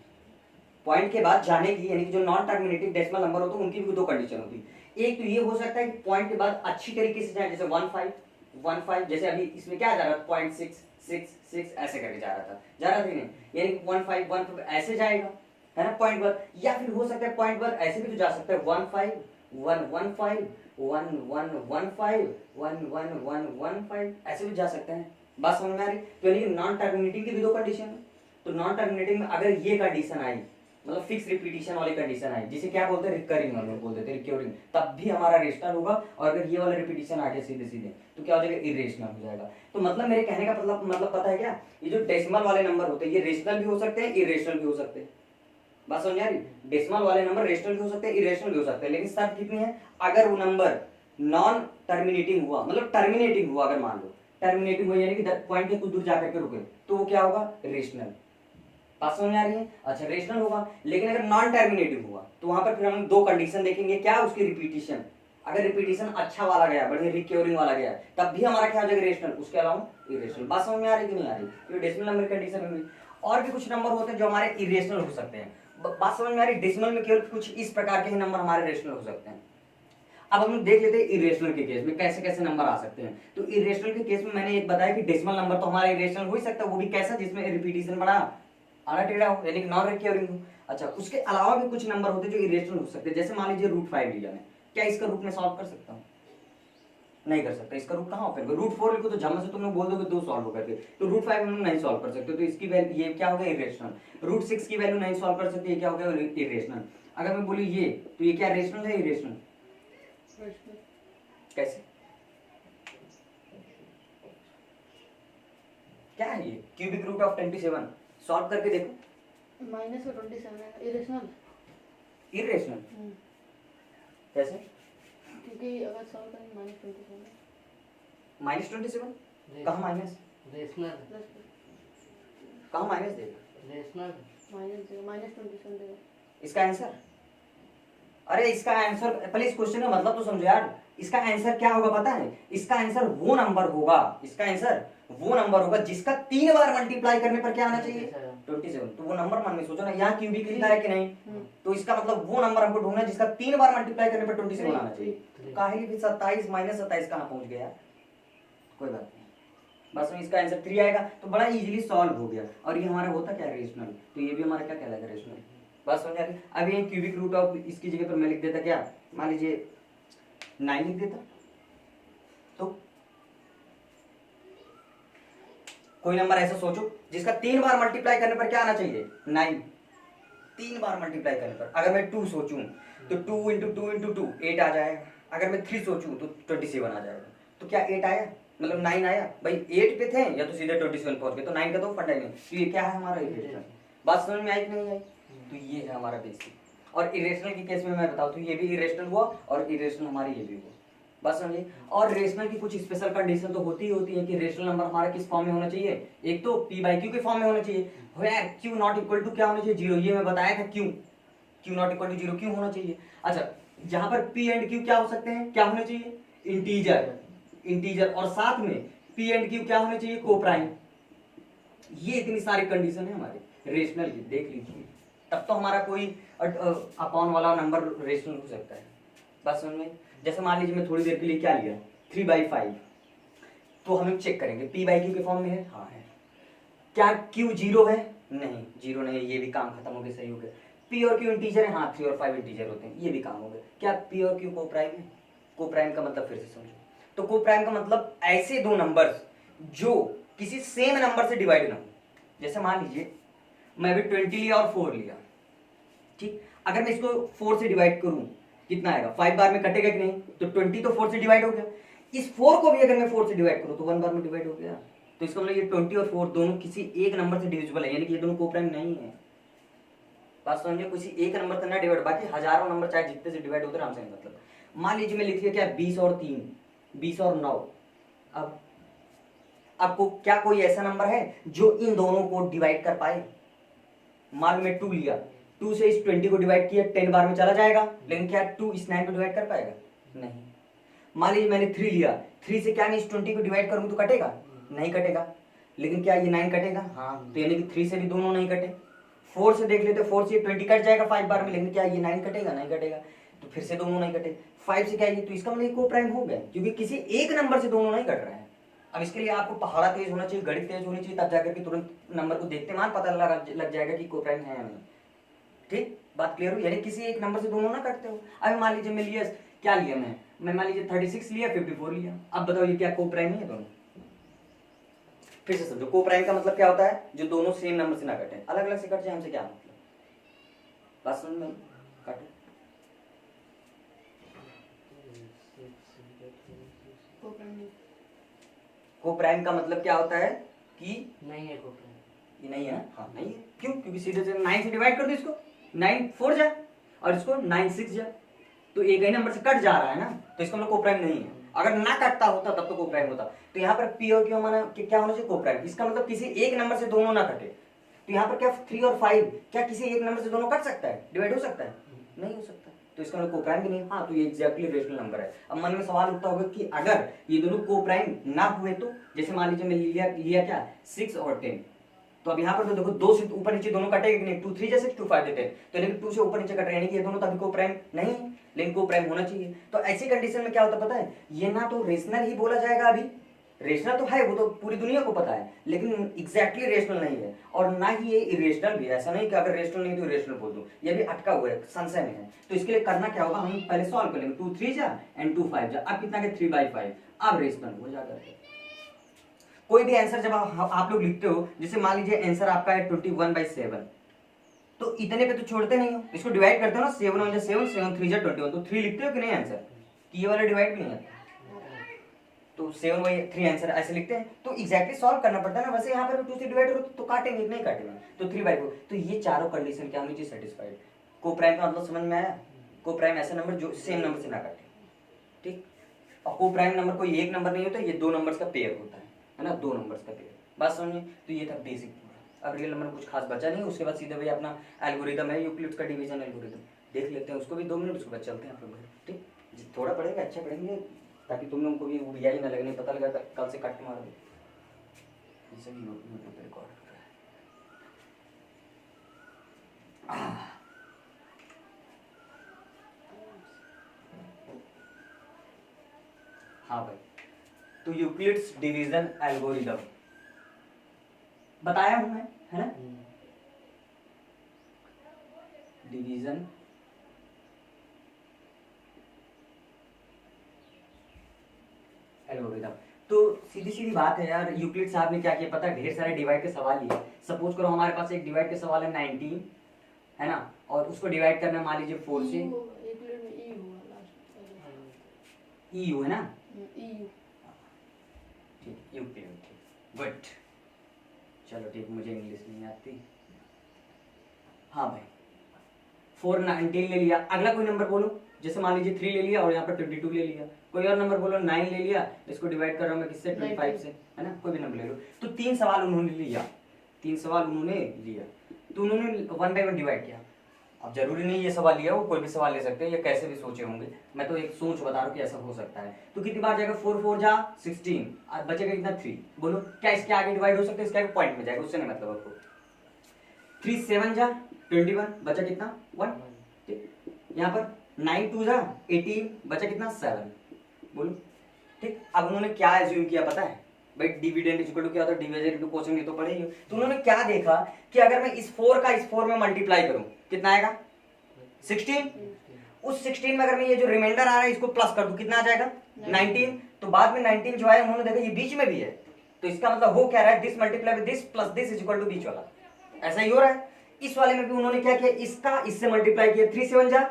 Speaker 1: पॉइंट के बाद जाने की, यानी कि जो नॉन टर्मिनेटिंग डेसिमल नंबर होते हैं उनकी भी दो कंडीशन होती है। एक तो ये हो सकता है कि पॉइंट के बाद अच्छी तरीके से जाए, जैसे 1.5, जैसे अभी इसमें क्या जा रहा था 0.666 ऐसे करके जा रहा था, नहीं, यानी कि 1.5 ऐसे जाएगा, है ना, पॉइंट पर। या फिर हो सकता है पॉइंट पर ऐसे भी तो जा सकता है 1.5 1.115 ऐसे भी जा सकते हैं। बात समझ में आ रही। तो यानी कि नॉन टर्मिनेटिंग की भी दो कंडीशन है। तो नॉन टर्मिनेटिंग में अगर ये कंडीशन आई, मतलब फिक्स रिपीटिशन वाली कंडीशन आई, जिसे क्या बोलते हैं, रिकरिंग, हम लोग बोलते हैं रिकरिंग, तब भी हमारा रेशनल होगा। और अगर ये वाला रिपीटिशन आ गया सीधे सीधे तो क्या हो जाएगा, इरेशनल हो जाएगा। तो मतलब मेरे कहने का मतलब पता है क्या, ये जो डेसिमल वाले नंबर होते हैं ये रेशनल भी हो सकते हैं, इरेशनल भी हो सकते हैं। बात समझ आ रही। डेसिमल वाले नंबर रेशनल भी हो सकते हैं, इरेशनल भी हो सकते हैं, लेकिन शर्त कितनी है, अगर वो नंबर नॉन टर्मिनेटिंग हुआ, मतलब टर्मिनेटिंग हुआ, अगर मान लो टर्मिनेटिंग हुआ यानी कि पॉइंट के कुछ दूर जाकर के रुके, तो वो क्या होगा, रेशनल। बात समझ में आ रही है। अच्छा, रेशनल होगा। लेकिन अगर नॉन टर्मिनेटिव हुआ तो वहां पर फिर हम दो कंडीशन देखेंगे, क्या, उसकी रिपीटिशन। अगर रिपीटिशन अच्छा वाला गया, बढ़िया रिक्योरिंग वाला गया, तब भी हमारा क्या हो जाएगा, रेशनल, उसके अलावा इरेशनल। बात समझ में आ रही कि नहीं आ रही। तो डेसिमल नंबर कंडीशन होगी। और भी कुछ नंबर होते हैं जो हमारे इरेशनल हो सकते हैं। बात समझ में आ रही। डेसिमल में केवल कुछ इस प्रकार के ही नंबर हमारे रेशनल हो सकते हैं। अब हम देख लेते हैं इरेशनल के केस में कैसे कैसे नंबर आ सकते हैं। तो इरेशनल के केस में मैंने एक बताया कि डेसिमल नंबर तो हमारा इरेशनल हो ही सकता है, वो भी कैसा, जिसमें रिपीटिशन बड़ा आड़ा टेढ़ा हो, यानी कि नॉन रिकरिंग हो। अच्छा, उसके अलावा भी कुछ नंबर होते हैं जो इरेशनल हो सकते हैं। जैसे मान लीजिए √5 लिया मैं, क्या इसका रूट में सॉल्व कर सकता हूँ, नहीं कर सकता। इसका रूट कहाँ हो, √4 लिखो तो झम से तुम लोग बोल दोगे 2 सॉल्व हो करके, तो √5 हम लोग नहीं सॉल्व कर सकते, तो इसकी वैल्यू ये क्या हो गया, इरेशनल। √6 की वैल्यू नहीं सॉल्व कर सकते, ये क्या हो गया, इरेशनल। अगर मैं बोलूँ ये, तो ये क्या रेशनल है, इरेशनल, कैसे, क्या है ये, क्यूबिक रूट ऑफ 27 सॉल्व करके देखो,
Speaker 3: -27 है, इरेशनल,
Speaker 1: इरेशनल कैसे,
Speaker 3: क्योंकि अगर सॉल्व करें
Speaker 1: -27 कहाँ माइनस,
Speaker 2: रेशनल,
Speaker 1: कहाँ माइनस देगा,
Speaker 2: रेशनल,
Speaker 3: -27 देगा
Speaker 1: इसका आंसर। अरे इसका आंसर, पहले इस क्वेश्चन का मतलब तो समझो यार। इसका आंसर क्या होगा पता है, इसका आंसर वो नंबर होगा, इसका आंसर वो नंबर होगा जिसका 3 बार मल्टीप्लाई करने पर क्या आना चाहिए, 27। तो वो नंबर मन में सोचो ना, यहाँ क्यूबिक लिखा है कि नहीं, तो इसका मतलब वो नंबर हमको ढूंढना है जिसका 3 बार मल्टीप्लाई करने पर 27 आना चाहिए। तो काहे भी 27 -27 कहाँ पहुंच गया, कोई बात नहीं, बस में इसका आंसर 3 आएगा, तो बड़ा इजीली सॉल्व हो गया। और ये हमारा होता क्या, रेशनल, तो ये भी हमारा क्या कहलाएगा, रेशनल। बस समझ आ गई। अब ये क्यूबिक रूट ऑफ, इसकी जगह पर मैं लिख देता क्या, मान लीजिए 9 लिख देता, तो कोई नंबर ऐसा सोचो जिसका 3 बार मल्टीप्लाई करने पर क्या आना चाहिए, 9। 3 बार मल्टीप्लाई करने पर अगर मैं 2 सोचूं तो 2 इंटू 2 इंटू 2 8 आ जाएगा। अगर मैं 3 सोचूं तो 27 आ जाएगा। तो क्या 8 आया, मतलब 9 आया भाई। 8 पे थे या तो सीधे 27 पहुंच गए, तो 9 का तो फंडा ही नहीं। तो ये क्या है हमारा इरेशनल। बात समझ में आई कि नहीं आई। तो ये है हमारा बेसिक। और इरेशनल के केस में मैं बताऊं तो ये भी इरेशनल हुआ और इरेशनल हमारी ये भी हुआ। बस समझिए। और रेशनल की कुछ स्पेशल कंडीशन तो होती ही होती है कि रेशनल नंबर हमारा किस फॉर्म में होना चाहिए, एक तो p बाई क्यू के फॉर्म में होना चाहिए, where q not equal to क्या होना चाहिए, 0। ये मैं बताया था q नॉट इक्वल टू 0 क्यों होना चाहिए। अच्छा, यहाँ पर p एंड q क्या हो सकते हैं, क्या होने चाहिए, इंटीजर और साथ में p एंड q क्या होने चाहिए, कोप्राइम। ये इतनी सारी कंडीशन है हमारे रेशनल की, देख लीजिए। तब तो हमारा कोई अपॉन वाला नंबर रेशनल हो सकता है। बस समझ में। जैसे मान लीजिए मैं थोड़ी देर के लिए क्या लिया, 3/5, तो हम चेक करेंगे p बाई क्यू के फॉर्म में है, हाँ है। क्या q 0 है, नहीं 0 नहीं है, ये भी काम खत्म हो गया, सही हो गया। p और q इंटीजर है, हाँ 3 और 5 इंटीजर होते हैं, ये भी काम हो गया। क्या p और q कोप्राइम है, कोप्राइम का मतलब फिर से समझो। तो कोप्राइम का मतलब ऐसे दो नंबर्स जो किसी सेम नंबर से डिवाइड ना हो। जैसे मान लीजिए मैं अभी 20 लिया और 4 लिया, ठीक। अगर मैं इसको 4 से डिवाइड करूं कितना आएगा, 5 बार में कटेगा कि नहीं, तो 20 तो 4 से डिवाइड हो गया। इस 4 को भी अगर मैं 4 से डिवाइड करूं तो 1 बार में डिवाइड हो गया। तो इसका मतलब ये 20 और 4 दोनों किसी एक नंबर से डिविजिबल है, यानी कि ये दोनों कोप्राइम नहीं है। बात समझिए, किसी एक नंबर से ना डिवाइड, बाकी हजारों नंबर चाहे जितने से डिवाइड होते हैं हमसे मतलब। मान लीजिए मैं लिख लिया क्या 20 और 3, 20 और 9। अब आपको क्या कोई ऐसा नंबर है जो इन दोनों को डिवाइड कर पाए। मान लो मैं 2 लिया, 2 से इस 20 को डिवाइड किया, 10 बार में चला जाएगा, लेकिन क्या 2 इस 9 को डिवाइड कर पाएगा, नहीं। मान लीजिए मैंने 3 लिया, 3 से क्या मैं इस 20 को डिवाइड करूंगा तो कटेगा, नहीं कटेगा। लेकिन क्या ये 9 कटेगा, हाँ। तो यानी कि 3 से भी दोनों नहीं कटे। 4 से देख लेते, 4 से 20 कट जाएगा 5 बार में, लेकिन क्या ये 9 कटेगा, नहीं कटेगा। तो फिर से दोनों नहीं कटे। 5 से क्या ये, तो इसका मतलब कोप्राइम हो गया, क्योंकि किसी एक नंबर से दोनों नहीं कट रहे हैं। अब इसके लिए आपको पहाड़ा तेज होना चाहिए, गणित तेज होनी चाहिए, तब जाकर के तुरंत नंबर को देखते मान पता लग जाएगा कि कोप्राइम है या नहीं। ठीक, बात क्लियर हुई। यानी किसी एक नंबर से दोनों ना कटते हो। अब मान लीजिए मैं लिया, क्या लिया मैं मान लीजिए 36 लिया, 54 लिया। अब बताओ ये क्या कोप्राइम है दोनों। फिर से समझो, कोप्राइम का मतलब क्या होता है, जो दोनों सेम नंबर से ना कटे, अलग अलग से कट जाए, हमसे क्या मतलब। बात समझ में, काटो। कोप्राइम का मतलब क्या होता है कि
Speaker 2: नहीं है कोप्राइम,
Speaker 1: ये नहीं है, हाँ नहीं है। क्यों, क्योंकि सीधे से 9 से डिवाइड कर दो इसको, 9 4 जा और इसको 9 6 जा, तो एक ही नंबर से कट जा रहा है ना, तो इसका मतलब कोप्राइम नहीं है। अगर ना कटता होता तब तो कोप्राइम होता। तो यहाँ पर p और q माना क्या होना चाहिए, कोप्राइम। इसका मतलब किसी एक नंबर से दोनों ना कटे। तो यहाँ पर क्या 3 और 5 क्या किसी एक नंबर से दोनों कट सकता है, डिवाइड हो सकता है, नहीं हो सकता। तो इसका मतलब कोप्राइम भी नहीं। हाँ, तो ये एग्जैक्टली रेशनल नंबर है। अब मन में सवाल उठता होगा कि अगर ये दोनों कोप्राइम ना हुए तो, जैसे मान लीजिए मैं लिया क्या 6 और 10, तो अब यहाँ पर तो देखो 2 से ऊपर नीचे दोनों कटेंगे कि नहीं, 2 3 जैसे 2 5 10, तो यानी 2 से ऊपर नीचे कट रहे हैं, यानी कि ये दोनों तभी कोप्राइम नहीं है, लेकिन कोप्राइम होना चाहिए। तो ऐसी कंडीशन में क्या होता पता है, ये ना तो रेशनल ही बोला जाएगा, अभी रेशनल तो है, वो तो पूरी दुनिया को पता है, लेकिन एग्जैक्टली रेशनल नहीं है, और ना ही ये इरेशनल भी है। ऐसा नहीं कि अगर रेशनल नहीं तो इरेशनल बोल दूं, ये भी अटका हुआ है, संशय में है। तो इसके लिए करना क्या होगा, हम पहले सॉल्व कर लेंगे, 2 3 जा एंड 2 5 जा। अब कितना के 3/5, अब रेशनल हो जाकर कोई भी आंसर जब आप लोग लिखते हो, जैसे मान लीजिए आंसर आपका है 21/7, तो इतने पे तो छोड़ते नहीं हो, इसको डिवाइड करते हो ना, 7 1 7 7 3 21, तो 3 लिखते हो कि नहीं आंसर, कि ये वाला डिवाइड भी नहीं है, तो 7 बाई 3 आंसर ऐसे लिखते हैं। तो एग्जैक्टली सॉल्व करना पड़ता है ना। वैसे यहाँ पर 2 से डिवाइड करो तो काटेंगे नहीं काटेंगे, तो 3/4। तो ये चारों कंडीशन क्या होनी चाहिए, सेटिस्फाइड। कोप्राइम का मतलब समझ में आया, कोप्राइम ऐसा नंबर जो सेम नंबर से ना काटे, ठीक। और कोप्राइम नंबर कोई एक नंबर नहीं होता, ये 2 नंबर्स का पेयर होता है ना, 2 नंबर्स का पेयर। बात समझिए। तो ये था बेसिक पूरा। अब रियल नंबर कुछ खास बचा नहीं, उसके बाद सीधे भाई अपना एल्गोरिदम है यूक्लिड्स का डिवीजन एल्गोरिदम, देख लेते हैं उसको भी 2 मिनट, उसके बाद चलते हैं आप लोग घर, ठीक। थोड़ा पढ़ेंगे, अच्छा पढ़ेंगे, ताकि तुम लोगों को भी उड़िया ही ना लगने, पता लगा कल से कट मार दे, ये सब यूट्यूब पे रिकॉर्ड हो रहा है। हाँ भाई, तो यूक्लिड्स डिवीजन एल्गोरिदम बताया हूं मैं, है ना, डिवीजन एल्गोरिदम। तो सीधी सीधी बात है यार, यूक्लिड साहब ने क्या किया पता है, ढेर सारे डिवाइड के सवाल लिए। सपोज करो हमारे पास एक डिवाइड के सवाल है 19, है ना, और उसको डिवाइड करना मान लीजिए 4 से।
Speaker 3: यूक्लिड में ई हुआ लास्ट।
Speaker 1: ई यू है ना,
Speaker 3: ई
Speaker 1: ठीक, यूक्लिड, ठीक, गुड। चलो ठीक, मुझे इंग्लिश नहीं आती। हाँ भाई 419 ले लिया, अगला कोई नंबर बोलो, जैसे मान लीजिए 3 ले लिया और यहाँ पर 22 ले लिया। कोई और नंबर बोलो, 9 ले लिया, इसको डिवाइड कर रहा हूँ मैं किससे, 25 से, है ना, कोई भी नंबर ले लो। तो 3 सवाल उन्होंने लिया, 3 सवाल उन्होंने लिया, तो उन्होंने 1 बाय 1 डिवाइड किया। अब जरूरी नहीं ये सवाल लिया, वो कोई भी सवाल ले सकते हैं, ये कैसे भी सोचे होंगे, मैं तो एक सोच बता रहा हूँ कि ऐसा हो सकता है। तो कितनी बार जाएगा, 4 4 जा 16, बचेगा कितना 3। बोलो क्या इसके आगे डिवाइड हो सकता है, इसके आगे पॉइंट में जाएगा, उससे नहीं मतलब आपको। 3 7 जा 21, बचा कितना 1, ठीक। यहाँ पर 9 2 जा 18, बचा कितना 7, बोलो ठीक। अब उन्होंने क्या एज्यूम किया पता है भाई, डिविडेंड इक्वल टू क्या होता है, डिविजन इनटू कोशेंट, ये तो पढ़े ही हो। तो उन्होंने क्या देखा कि अगर मैं इस 4 का इस 4 में मल्टीप्लाई करूं कितना आएगा 16, उस 16 में अगर मैं ये जो रिमाइंडर आ रहा है इसको प्लस कर दूं कितना आ जाएगा 19। तो बाद में 19 जो है उन्होंने देखा ये बीच में भी है, तो इसका मतलब हो क्या रहा है, this multiply with this plus this is equal to बीच वाला, ऐसा ही हो रहा है। इस वाले में भी उन्होंने क्या किया, इसका इससे मल्टीप्लाई किया, 3 7 जा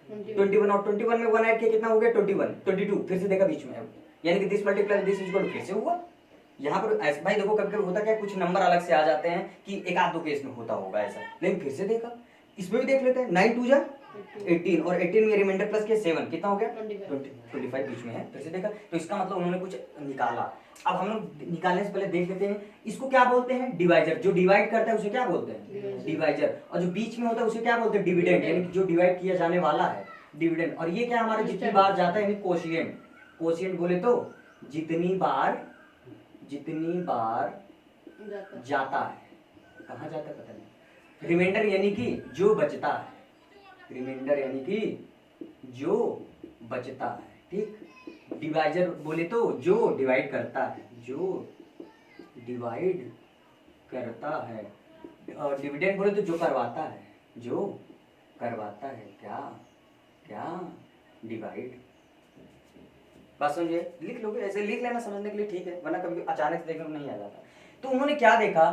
Speaker 1: 21 और 21 में 1 ऐड किया, कितना हो गया 21 22, फिर से देखा बीच में, यानी कि this multiply this is equal to, फिर से हुआ। यहाँ पर ऐसे भाई देखो कभी कभी होता क्या, कुछ नंबर अलग से आ जाते हैं कि एक आध दो केस में होता होगा ऐसा, लेकिन फिर से देखा, इसमें भी देख लेते हैं, 9 2 जा 18 और 18 में रिमाइंडर प्लस किया 7, कितना हो गया 25 बीच में है, फिर से देखा। तो इसका मतलब उन्होंने कुछ निकाला। अब हम लोग निकालने से पहले देख लेते हैं इसको क्या बोलते हैं, डिवाइजर। जो डिवाइड करता है उसे क्या बोलते हैं, डिवाइजर। और जो बीच में होता है उसे क्या बोलते हैं, डिविडेंड, यानी कि जो डिवाइड किया जाने वाला है, डिविडेंड। और ये क्या हमारे जितनी बार जाता है, यानी कोशिएंट। कोशिएंट बोले तो जितनी बार जाता है, कहाँ जाता है पता नहीं। रिमाइंडर यानी कि जो बचता है, रिमाइंडर यानी कि जो बचता है, ठीक। डिवाइजर बोले तो जो डिवाइड करता है, जो डिवाइड करता है। और डिविडेंड बोले तो जो करवाता है, जो करवाता है, क्या क्या डिवाइड। बात समझिए, लिख लोगे, ऐसे लिख लेना समझने के लिए ठीक है, वरना कभी अचानक से देखने को नहीं आ जाता। तो उन्होंने क्या देखा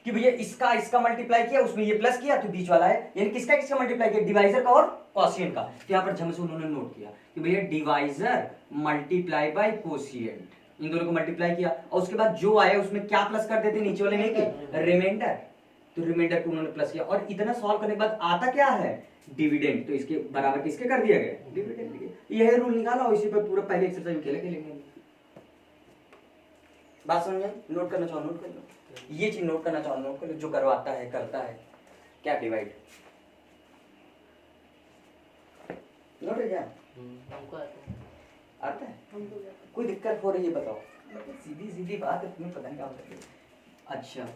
Speaker 1: कि भैया इसका मल्टीप्लाई किया, उसमें ये प्लस किया तो बीच वाला है, यानी किसका किसका मल्टीप्लाई किया, डिवाइजर का और कोशिएंट का। तो यहाँ पर झम से उन्होंने नोट किया कि भैया डिवाइजर मल्टीप्लाई बाय कोशिएंट, इन दोनों को मल्टीप्लाई किया, और उसके बाद जो आया उसमें क्या प्लस कर देते, नीचे वाले में कि रिमाइंडर। तो रिमाइंडर को उन्होंने प्लस किया, और इतना सॉल्व करने के बाद आता क्या है, डिविडेंड। तो इसके बराबर किसके कर दिया गया, डिविडेंड के। यह रूल निकाला और इसी पर पूरा पहले एक्सरसाइज खेलेंगे। बात समझ में, नोट करना चाहो नोट कर लो, ये चीज नोट करना चाहो नोट कर लो, जो करवाता है करता है क्या डिवाइड। नोट है क्या,
Speaker 2: हमको
Speaker 1: आता है, कोई दिक्कत हो रही है बताओ, सीधी सीधी बात है, तुम्हें पता नहीं क्या होता है। अच्छा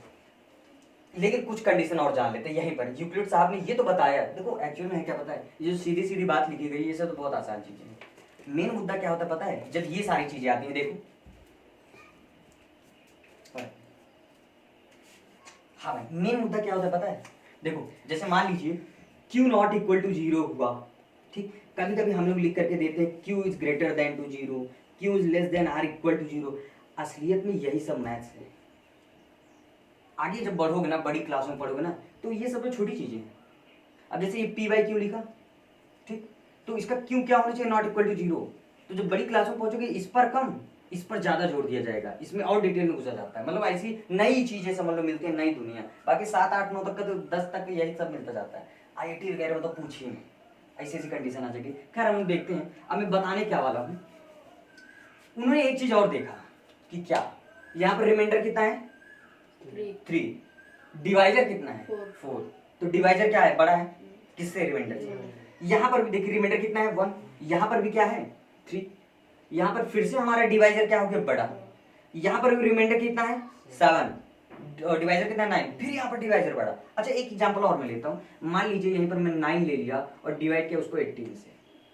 Speaker 1: लेकिन कुछ कंडीशन और जान लेते हैं यहीं पर। यूक्लिड साहब ने ये तो बताया, देखो एक्चुअल में है क्या पता है, ये जो सीधी सीधी बात लिखी गई है ये सब तो बहुत आसान चीजें हैं। मेन मुद्दा क्या होता है पता है, जब ये सारी चीजें आती हैं, देखो हाँ भाई मेन मुद्दा क्या होता है पता है, देखो जैसे मान लीजिए Q नॉट इक्वल टू 0 हुआ, ठीक। कभी कभी हम लोग लिख करके देते हैं Q is greater than to 0, Q is less than R equal to 0। असलियत में यही सब मैथ्स है। आगे जब बढ़ोगे ना, बड़ी क्लास में पढ़ोगे ना, तो ये सब तो छोटी चीजें हैं। अब जैसे ये P बाई क्यू लिखा, ठीक, तो इसका Q क्या होना चाहिए, नॉट इक्वल टू 0। तो जब बड़ी क्लास में पहुंचोगे इस पर कम, इस पर ज्यादा जोड़ दिया जाएगा, इसमें और डिटेल में घुसा जाता है। मतलब ऐसी नई चीजें समझ लो मिलती है, नई दुनिया। बाकी 7 8 9 तक का तो 10 तक यही सब मिलता जाता है। IIT वगैरह में तो पूछिए नहीं, ऐसी ऐसी कंडीशन आ जाएगी। खैर हम देखते हैं, अब मैं बताने क्या वाला हूँ। उन्होंने एक चीज और देखा कि क्या, यहाँ पर रिमाइंडर कितना है 3, डिवाइजर कितना है 4। तो डिवाइजर क्या है, बड़ा है किससे, रिमाइंडर से। यहाँ पर भी देखिए रिमाइंडर कितना है 1, यहाँ पर भी क्या है 3, यहाँ पर फिर से हमारा डिवाइजर क्या हो गया बड़ा, यहाँ पर भी रिमाइंडर कितना है 7, डिवाइजर कितना है 9, फिर यहाँ पर डिवाइजर बड़ा। अच्छा एक एग्जांपल और मैं लेता हूँ, मान लीजिए यहीं पर मैं 9 ले लिया और डिवाइड किया उसको 18 से,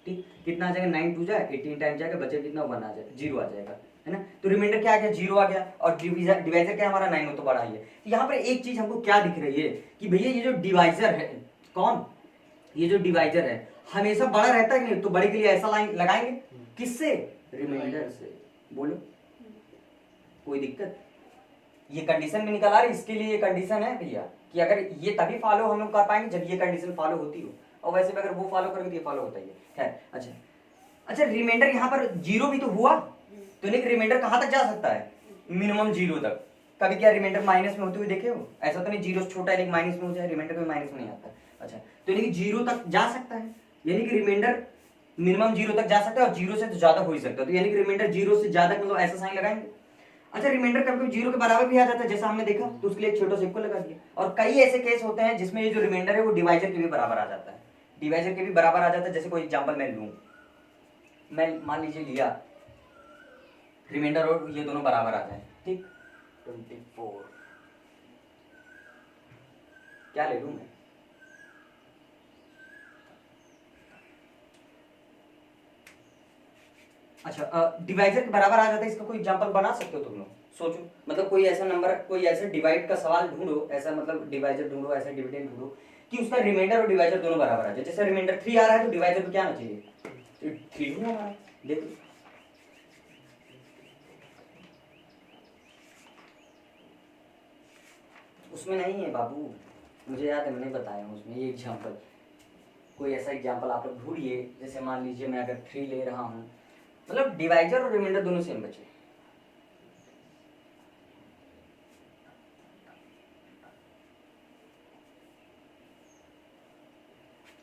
Speaker 1: ठीक। कितना आ जाएगा, 9 2 जाए 18 टाइम जाएगा, बचे कितना 1 आ जाएगा, 0 आ जाएगा, है ना। तो रिमाइंडर क्या आ गया, 0 आ गया, और डिवाइजर क्या हमारा 9 हो तो बड़ा ही है। यहाँ पर एक चीज हमको क्या दिख रही है कि भैया ये जो डिवाइजर है, कौन, ये जो डिवाइजर है हमेशा बड़ा रहता है कि नहीं, तो बड़े के लिए ऐसा लाइन लगाएंगे, किससे, रिमाइंडर से। बोलो कोई दिक्कत? ये कंडीशन भी निकल आ रही, इसके लिए ये कंडीशन है भैया कि अगर ये तभी फॉलो हम लोग कर पाएंगे जब ये कंडीशन फॉलो होती हो, और वैसे भी अगर वो फॉलो करेंगे तो ये फॉलो होता ही है। खैर अच्छा रिमाइंडर यहाँ पर जीरो भी तो हुआ, तो नहीं रिमाइंडर कहाँ तक जा सकता है? मिनिमम जीरो तक। कभी क्या रिमाइंडर माइनस में होते हुए देखे हो? ऐसा तो नहीं जीरो छोटा है लेकिन माइनस में हो जाए, रिमाइंडर में माइनस में नहीं आता। अच्छा तो यानी कि जीरो तक जा सकता है, यानी कि रिमाइंडर मिनिमम जीरो तक जा सकता है और जीरो से तो ज्यादा हो ही सकता है, तो यानी कि रिमाइंडर जीरो से ज्यादा मतलब ऐसा साइन लगाएंगे। अच्छा रिमाइंडर कभी कभी जीरो के बराबर भी आ जाता है जैसा हमने देखा, तो उसके लिए एक छोटा सा इक्वल लगा दिया। और कई ऐसे केस होते हैं जिसमें ये जो रिमाइंडर है वो डिवाइजर के भी बराबर आ जाता है, डिवाइजर के भी बराबर आ जाता है। जैसे कोई एग्जांपल मैं लूं, मैं मान लीजिए लिया रिमाइंडर और ये दोनों बराबर आ जाए, ठीक 24, क्या ले लूं मैं? अच्छा डिवाइजर के बराबर आ जाता है, इसका कोई एग्जांपल बना सकते हो तुम लोग? सोचो, मतलब कोई ऐसा नंबर, कोई ऐसा डिवाइड का सवाल ढूंढो, ऐसा मतलब डिवाइजर ढूंढो, ऐसा डिविडेंड ढूंढो कि उसका रिमाइंडर और डिवाइजर दोनों बराबर आ जाए। जैसे रिमाइंडर 3 आ रहा है तो डिवाइजर क्या आना चाहिए? 3 ही हमारा। देखो उसमें नहीं है बाबू, मुझे याद है मैंने बताया उसमें ये एग्जांपल। कोई ऐसा एग्जांपल आप लोग ढूंढिए, जैसे मान लीजिए मैं अगर 3 ले रहा हूँ, मतलब डिवाइजर और रिमाइंडर दोनों सेम बचे।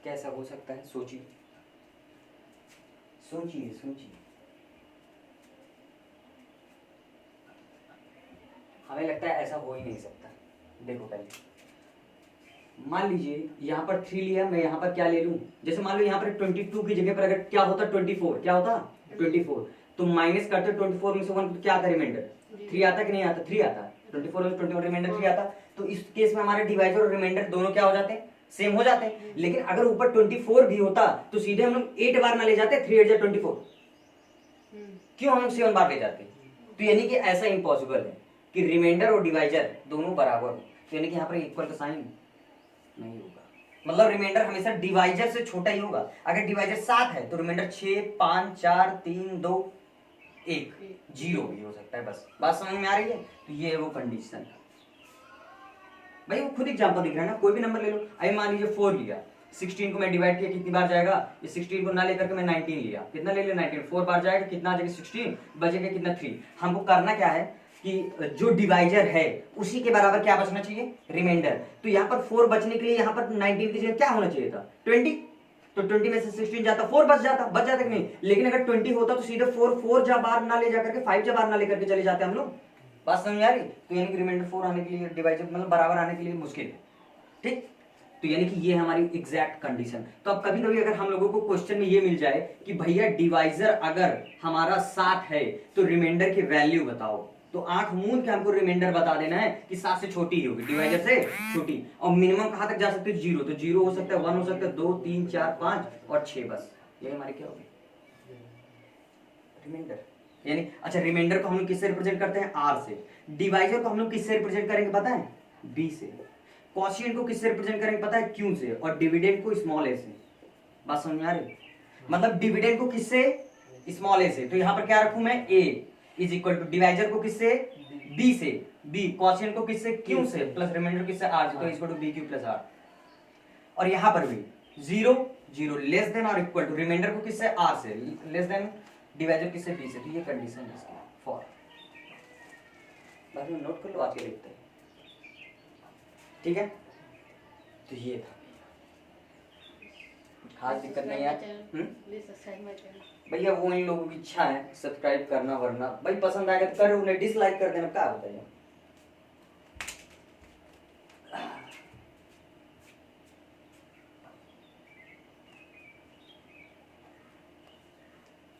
Speaker 1: कैसा हो सकता है? सोचिए सोचिए सोचिए। हमें लगता है ऐसा हो ही नहीं सकता। देखो पहले मान लीजिए यहाँ पर 3 लिया, मैं यहाँ पर क्या ले लूं? जैसे मान लो यहाँ पर 22 की जगह पर अगर क्या होता 24, क्या होता 24, तो माइनस करते 24 में से 1 तो क्या आता रिमाइंडर? 3 आता कि नहीं आता? 3 आता। 24 में 21 रिमाइंडर 3 आता। तो इस केस में हमारे डिवाइजर और रिमाइंडर दोनों क्या हो जाते हैं? सेम हो जाते हैं। लेकिन अगर ऊपर 24 भी होता तो सीधे हम लोग 8 बार ना ले जाते, 3 8 24, क्यों हम लोग 7 बार ले जाते? तो यानी कि ऐसा इम्पॉसिबल है कि रिमाइंडर और डिवाइजर दोनों बराबर हो, तो यानी कि यहाँ पर इक्वल का साइन नहीं होगा। मतलब रिमाइंडर हमेशा डिवाइजर से छोटा ही होगा। अगर डिवाइजर 7 है तो रिमाइंडर 6 5 4 3 2 1 0 भी हो सकता है। बस बात समझ में आ रही है? तो ये है वो कंडीशन। भाई वो खुद एग्जांपल दिख रहा है ना, कोई भी नंबर ले लो। अभी मान लीजिए 4 लिया, 16 को मैं डिवाइड किया कितनी बार जाएगा? ये 16 को ना लेकर के मैं 19 लिया, कितना ले लिया? 19, 4 बार जाएगा, कितना आ जाएगा? 16, बचेगा कितना? 3। हमको करना क्या है कि जो डिवाइजर है उसी के बराबर क्या बचना चाहिए? रिमाइंडर। तो यहाँ पर 4 बचने के लिए यहाँ पर 19 की जगह क्या होना चाहिए था? 20। तो 20 में से 16 जाता, 4 बच जाता कि नहीं? लेकिन अगर 20 होता तो सीधे 4 जा बार ना ले जाकर के 5 जा बार ना लेकर के चले जाते हम लोग। बात समझ आ रही? तो यानी कि रिमाइंडर 4 आने के लिए डिवाइजर मतलब बराबर आने के लिए मुश्किल है, ठीक। तो यानी कि ये हमारी एग्जैक्ट कंडीशन। तो अब कभी कभी अगर हम लोगों को क्वेश्चन में ये मिल जाए कि भैया डिवाइजर अगर हमारा 7 है तो रिमाइंडर की वैल्यू बताओ, तो आंख मूंद के हमको रिमाइंडर बता देना है कि 7 से छोटी ही होगी, डिवाइजर से छोटी। और मिनिमम कहां तक जा सकते हैं? 0। तो 0 हो सकता है, 1 हो सकता है, 2 3 4 5 और 6, बस ये हमारी क्या होगी? रिमाइंडर। यानी अच्छा रिमाइंडर को हम लोग किससे रिप्रेजेंट करते हैं? आर से। डिवाइजर को हम लोग किससे रिप्रेजेंट करेंगे पता है? बी से। क्वोशिएंट को किससे रिप्रेजेंट करेंगे पता है? क्यू से। और डिविडेंड को स्मॉल ए से। बात समझ में आ रही? मतलब डिविडेंड को किससे? स्मॉल ए से। तो यहां पर क्या रखूं मैं? ए इज इक्वल टू डिवाइजर को किससे? बी से। बी क्वोशिएंट को किससे? क्यू से। प्लस रिमाइंडर किससे? आर से। तो equal to B Q plus R. और यहां पर भी 0 0 लेस देन और इक्वल टू रिमाइंडर को किससे? आर से, लेस देन डिवाइजर किससे? बी से। तो ये कंडीशन है इसकी फॉर। बाद में नोट कर लो, आगे लिखते हैं, ठीक है। तो ये था, खास दिक्कत नहीं है। भैया वो इन लोगों की इच्छा है सब्सक्राइब करना, वरना भाई पसंद आएगा तो करो, उन्हें डिसलाइक कर देना, क्या होता है।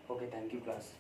Speaker 1: Okay thank you class.